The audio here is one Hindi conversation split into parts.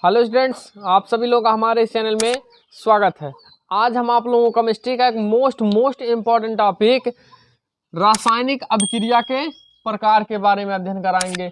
हेलो स्टूडेंट्स, आप सभी लोग का हमारे इस चैनल में स्वागत है। आज हम आप लोगों को केमिस्ट्री का एक मोस्ट इम्पॉर्टेंट टॉपिक रासायनिक अभिक्रिया के प्रकार के बारे में अध्ययन कराएंगे।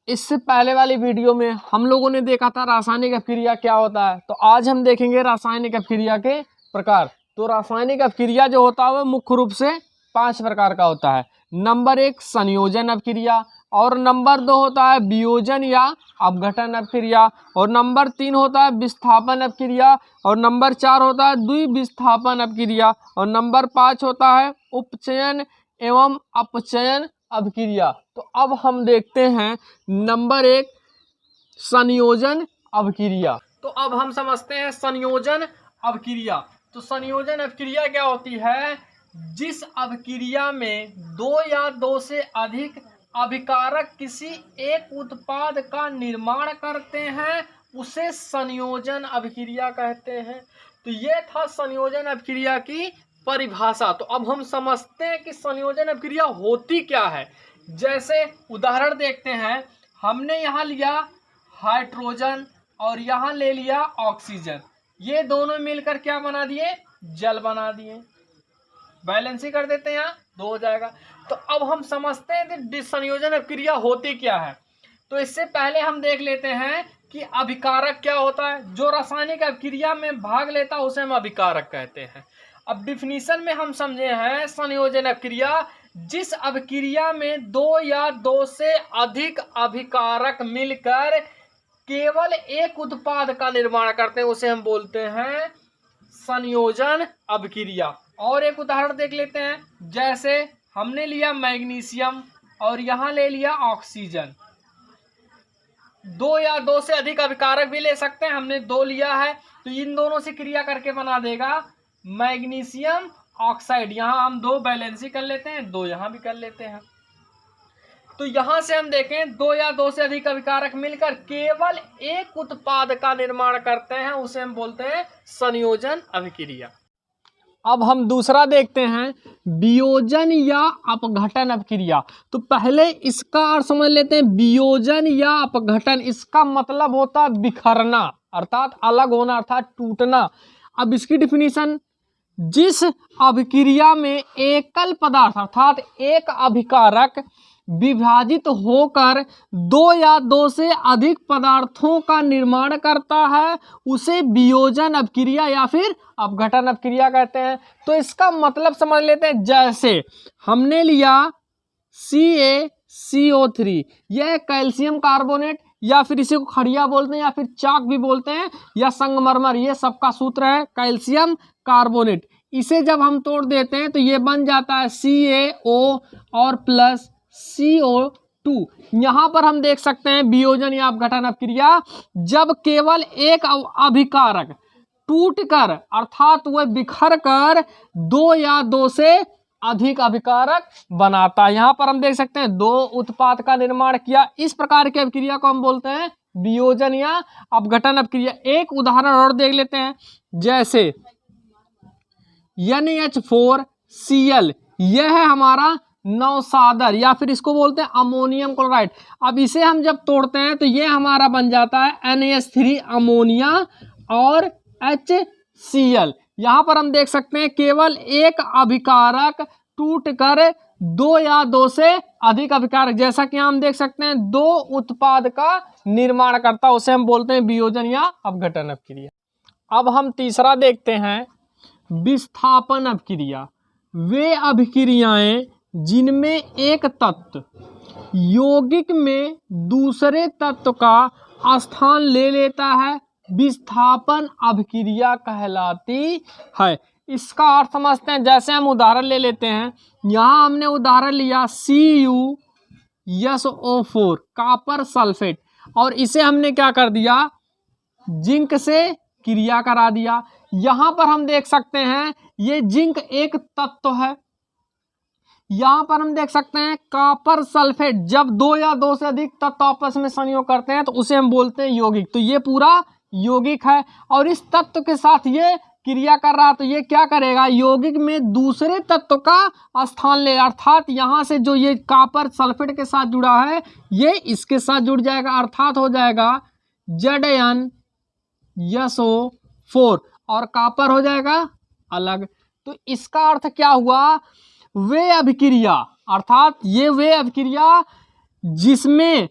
इससे पहले वाली वीडियो में हम लोगों ने देखा था रासायनिक अभिक्रिया क्या होता है, तो आज हम देखेंगे रासायनिक अभिक्रिया के प्रकार। तो रासायनिक अभिक्रिया जो होता है वह मुख्य रूप से 5 प्रकार का होता है। नंबर 1 संयोजन अभिक्रिया, और नंबर 2 होता है वियोजन या अपघटन अभिक्रिया, और नंबर 3 होता है विस्थापन अभिक्रिया, और नंबर 4 होता है द्विविस्थापन अभिक्रिया, और नंबर 5 होता है उपचयन एवं अपचयन अभिक्रिया। तो अब हम देखते हैं नंबर 1 संयोजन अभिक्रिया। तो अब हम समझते हैं संयोजन अभिक्रिया। तो संयोजन अभिक्रिया क्या होती है? जिस अभिक्रिया में 2 या 2 से अधिक अभिकारक किसी एक उत्पाद का निर्माण करते हैं उसे संयोजन अभिक्रिया कहते हैं। तो ये था संयोजन अभिक्रिया की परिभाषा। तो अब हम समझते हैं कि संयोजन अभिक्रिया होती क्या है। जैसे उदाहरण देखते हैं, हमने यहाँ लिया हाइड्रोजन और यहाँ ले लिया ऑक्सीजन, ये दोनों मिलकर क्या बना दिए? जल बना दिए। बैलेंस ही कर देते हैं, यहाँ 2 हो जाएगा। तो अब हम समझते हैं कि संयोजन अभिक्रिया होती क्या है। तो इससे पहले हम देख लेते हैं कि अभिकारक क्या होता है। जो रासायनिक अभिक्रिया में भाग लेता है उसे हम अभिकारक कहते हैं। अब डिफिनीशन में हम समझे हैं संयोजन अभिक्रिया, जिस अभिक्रिया में 2 या 2 से अधिक अभिकारक मिलकर केवल एक उत्पाद का निर्माण करते हैं उसे हम बोलते हैं संयोजन अभिक्रिया। और एक उदाहरण देख लेते हैं, जैसे हमने लिया मैग्नीशियम और यहाँ ले लिया ऑक्सीजन। 2 या 2 से अधिक अभिकारक भी ले सकते हैं, हमने 2 लिया है तो इन दोनों से क्रिया करके बना देगा मैग्नीशियम ऑक्साइड। यहाँ हम 2 बैलेंस ही कर लेते हैं, 2 यहाँ भी कर लेते हैं। तो यहाँ से हम देखें 2 या 2 से अधिक अभिकारक मिलकर केवल एक उत्पाद का निर्माण करते हैं उसे हम बोलते हैं संयोजन अभिक्रिया। अब हम दूसरा देखते हैं वियोजन या अपघटन अभिक्रिया। तो पहले इसका अर्थ समझ लेते हैं। वियोजन या अपघटन, इसका मतलब होता है बिखरना, अर्थात अलग होना, अर्थात टूटना। अब इसकी डिफिनीशन, जिस अभिक्रिया में एकल पदार्थ अर्थात एक अभिकारक विभाजित होकर 2 या 2 से अधिक पदार्थों का निर्माण करता है उसे वियोजन अभिक्रिया या फिर अपघटन अभिक्रिया कहते हैं। तो इसका मतलब समझ लेते हैं। जैसे हमने लिया CaCO3, यह कैल्शियम कार्बोनेट या फिर इसे को खड़िया बोलते हैं या फिर चाक भी बोलते हैं या संगमरमर, ये सबका सूत्र है कैल्शियम कार्बोनेट। इसे जब हम तोड़ देते हैं तो ये बन जाता है CaO और प्लस CO2। यहाँ पर हम देख सकते हैं वियोजन या अपघटन अभिक्रिया, जब केवल एक अभिकारक टूटकर अर्थात वह बिखर कर 2 या 2 से अधिक अभिकारक बनाता है। यहाँ पर हम देख सकते हैं 2 उत्पाद का निर्माण किया। इस प्रकार की अभिक्रिया को हम बोलते हैं वियोजन या अपघटन अभिक्रिया। एक उदाहरण और देख लेते हैं, जैसे NH4Cl, यह है हमारा नौसादर या फिर इसको बोलते हैं अमोनियम क्लोराइड। अब इसे हम जब तोड़ते हैं तो ये हमारा बन जाता है NH3 अमोनिया और HCl। यहाँ पर हम देख सकते हैं केवल एक अभिकारक टूटकर 2 या 2 से अधिक अभिकारक, जैसा कि हम देख सकते हैं 2 उत्पाद का निर्माण करता, उसे हम बोलते हैं वियोजन या अपघटन अभिक्रिया। अब हम तीसरा देखते हैं विस्थापन अभिक्रिया। वे अभिक्रियाएं जिनमें एक तत्व यौगिक में दूसरे तत्व का स्थान ले लेता है विस्थापन अभिक्रिया कहलाती है। इसका अर्थ समझते हैं। जैसे हम उदाहरण ले लेते हैं, यहाँ हमने उदाहरण लिया CuSO4 कॉपर सल्फेट, और इसे हमने क्या कर दिया? जिंक से क्रिया करा दिया। यहाँ पर हम देख सकते हैं ये जिंक एक तत्व है। यहाँ पर हम देख सकते हैं कॉपर सल्फेट, जब 2 या 2 से अधिक तत्व आपस में संयोग करते हैं तो उसे हम बोलते हैं यौगिक। तो ये पूरा यौगिक है और इस तत्व के साथ ये क्रिया कर रहा, तो ये क्या करेगा? यौगिक में दूसरे तत्व का स्थान ले, अर्थात यहाँ से जो ये कॉपर सल्फेट के साथ जुड़ा है ये इसके साथ जुड़ जाएगा, अर्थात हो जाएगा Zn SO4 और कॉपर हो जाएगा अलग। तो इसका अर्थ क्या हुआ, वे अभिक्रिया, अर्थात ये वे अभिक्रिया जिसमें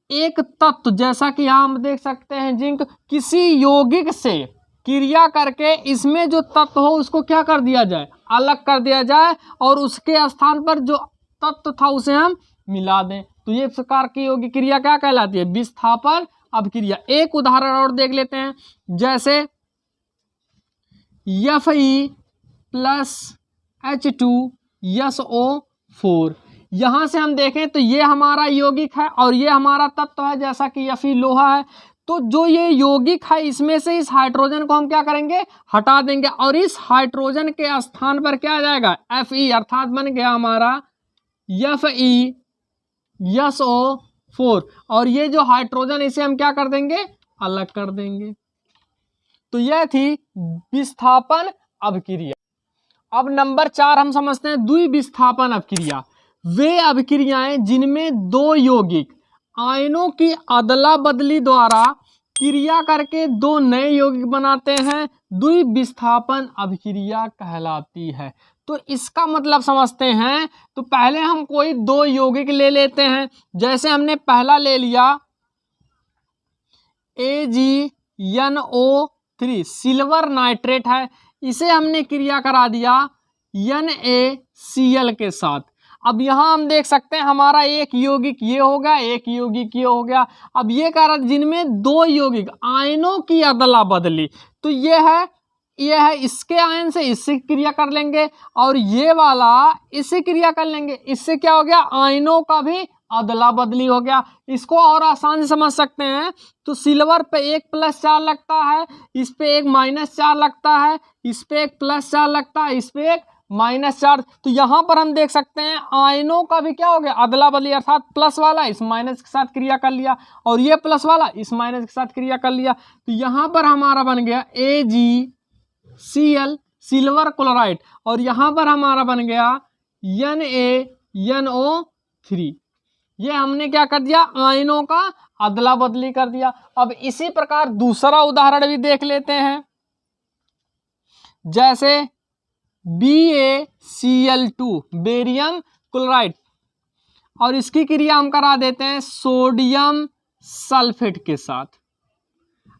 एक तत्व, जैसा कि यहाँ हम देख सकते हैं जिंक, किसी यौगिक से क्रिया करके इसमें जो तत्व हो उसको क्या कर दिया जाए, अलग कर दिया जाए, और उसके स्थान पर जो तत्व था उसे हम मिला दें। तो ये प्रकार की यौगिक क्रिया क्या कहलाती है, विस्थापन अभिक्रिया। एक उदाहरण और देख लेते हैं, जैसे Fe+H2SO4। यहाँ से हम देखें तो ये हमारा यौगिक है और ये हमारा तत्व है, जैसा कि Fe लोहा है। तो जो ये यौगिक है इसमें से इस हाइड्रोजन को हम क्या करेंगे, हटा देंगे, और इस हाइड्रोजन के स्थान पर क्या आ जाएगा, Fe, अर्थात बन गया हमारा FeSO4। और ये जो हाइड्रोजन इसे हम क्या कर देंगे, अलग कर देंगे। तो यह थी विस्थापन अभिक्रिया। अब नंबर 4 हम समझते हैं द्विविस्थापन अभिक्रिया। वे अभिक्रियाएं जिनमें दो यौगिक आयनों की अदला बदली द्वारा क्रिया करके दो नए यौगिक बनाते हैं, द्विविस्थापन अभिक्रिया कहलाती है। तो इसका मतलब समझते हैं। तो पहले हम कोई दो यौगिक ले लेते हैं, जैसे हमने पहला ले लिया AgNO3, सिल्वर नाइट्रेट है, इसे हमने क्रिया करा दिया NaCl के साथ। अब यहाँ हम देख सकते हैं हमारा एक यौगिक ये हो गया, एक यौगिक ये हो गया। अब ये कह रहा जिनमें दो यौगिक आयनों की अदला बदली, तो ये है इसके आयन से इससे क्रिया कर लेंगे, और ये वाला इससे क्रिया कर लेंगे। इससे क्या हो गया, आयनों का भी अदला बदली हो गया। इसको और आसान से समझ सकते हैं। तो सिल्वर पे 1 + 4 लगता है, इस पे 1 - 4 लगता है, इस पे 1 + 4 लगता है, इस पे 1 -4। तो यहाँ पर हम देख सकते हैं आयनों का भी क्या हो गया, अदला बदली, अर्थात प्लस वाला इस माइनस के साथ क्रिया कर लिया, और ये प्लस वाला इस माइनस के साथ क्रिया कर लिया। तो यहाँ पर हमारा बन गया AgCl, सिल्वर क्लोराइड, और यहाँ पर हमारा बन गया NaNO3। ये हमने क्या कर दिया, आयनों का अदला बदली कर दिया। अब इसी प्रकार दूसरा उदाहरण भी देख लेते हैं, जैसे BaCl2, बेरियम क्लोराइड, और इसकी क्रिया हम करा देते हैं सोडियम सल्फेट के साथ।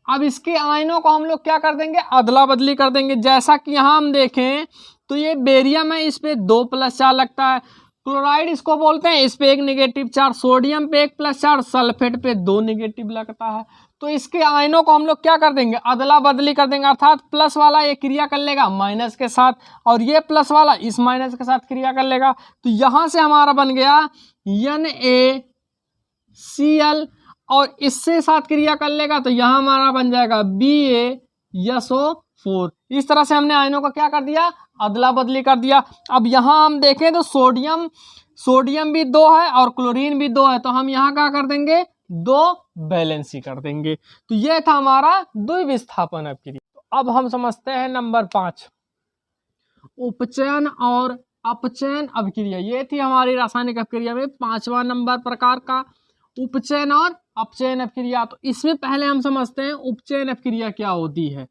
अब इसके आयनों को हम लोग क्या कर देंगे, अदला बदली कर देंगे। जैसा कि यहाँ हम देखें तो ये बेरियम है, इस पे 2 + 4 लगता है, क्लोराइड इसको बोलते हैं, इस पे 1 - 4, सोडियम पे 1 + 4, सल्फेट पे 2 नेगेटिव लगता है। तो इसके आयनों को हम लोग क्या कर देंगे, अदला बदली कर देंगे, अर्थात प्लस वाला ये क्रिया कर लेगा माइनस के साथ, और ये प्लस वाला इस माइनस के साथ क्रिया कर लेगा। तो यहाँ से हमारा बन गया NaCl, और इससे साथ क्रिया कर लेगा तो यहाँ हमारा बन जाएगा BaSO4। इस तरह से हमने आयनों को क्या कर दिया, अदला बदली कर दिया। अब यहाँ हम देखें तो सोडियम भी 2 है और क्लोरीन भी 2 है, तो हम यहाँ क्या कर देंगे, 2 बैलेंसी कर देंगे। तो ये था हमारा द्विविस्थापन अभिक्रिया। तो अब हम समझते हैं नंबर 5, उपचयन और अपचयन अभिक्रिया। ये थी हमारी रासायनिक अभिक्रिया में 5वां नंबर प्रकार का, उपचयन और अपचयन अभिक्रिया। तो इसमें पहले हम समझते हैं उपचयन अभिक्रिया क्या होती है।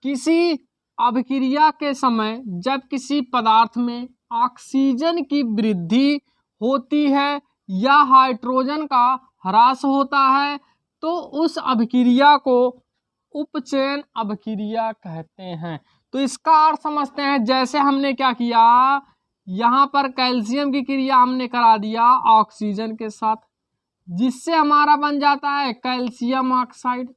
किसी अभिक्रिया के समय जब किसी पदार्थ में ऑक्सीजन की वृद्धि होती है या हाइड्रोजन का ह्रास होता है, तो उस अभिक्रिया को उपचयन अभिक्रिया कहते हैं। तो इसका अर्थ समझते हैं, जैसे हमने क्या किया, यहाँ पर कैल्शियम की क्रिया हमने करा दिया ऑक्सीजन के साथ, जिससे हमारा बन जाता है कैल्शियम ऑक्साइड।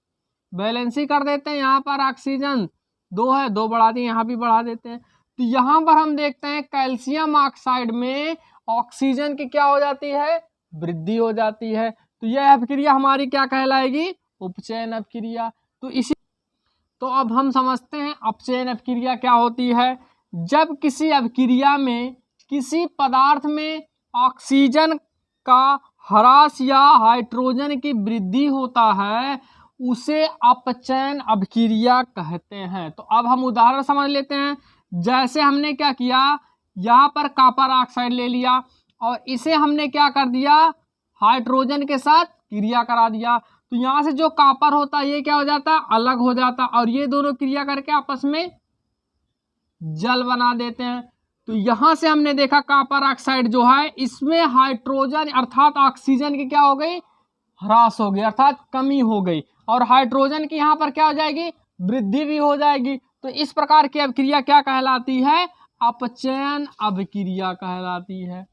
बैलेंसी कर देते हैं, यहाँ पर ऑक्सीजन 2 है, 2 बढ़ा दिए, यहाँ भी बढ़ा देते हैं। तो यहाँ पर हम देखते हैं कैल्शियम ऑक्साइड में ऑक्सीजन की क्या हो जाती है, वृद्धि हो जाती है। तो यह अभिक्रिया हमारी क्या कहलाएगी, उपचयन अभिक्रिया। तो अब हम समझते हैं अपचयन अभिक्रिया क्या होती है। जब किसी अभिक्रिया में किसी पदार्थ में ऑक्सीजन का ह्रास या हाइड्रोजन की वृद्धि होता है, उसे अपचयन अभिक्रिया कहते हैं। तो अब हम उदाहरण समझ लेते हैं। जैसे हमने क्या किया, यहाँ पर कॉपर ऑक्साइड ले लिया और इसे हमने क्या कर दिया, हाइड्रोजन के साथ क्रिया करा दिया। तो यहाँ से जो कॉपर होता है ये क्या हो जाता है, अलग हो जाता है, और ये दोनों क्रिया करके आपस में जल बना देते हैं। तो यहां से हमने देखा कॉपर ऑक्साइड जो है इसमें हाइड्रोजन अर्थात ऑक्सीजन की क्या हो गई, ह्रास हो गई अर्थात कमी हो गई, और हाइड्रोजन की यहाँ पर क्या हो जाएगी, वृद्धि भी हो जाएगी। तो इस प्रकार की अभिक्रिया क्या कहलाती है, अपचयन अभिक्रिया कहलाती है।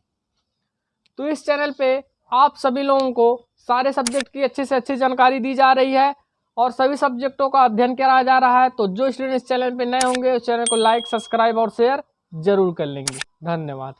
तो इस चैनल पे आप सभी लोगों को सारे सब्जेक्ट की अच्छी से अच्छी जानकारी दी जा रही है और सभी सब्जेक्टों का अध्ययन कराया जा रहा है। तो जो स्टूडेंट इस चैनल पे नए होंगे उस चैनल को लाइक, सब्सक्राइब और शेयर जरूर कर लेंगे। धन्यवाद।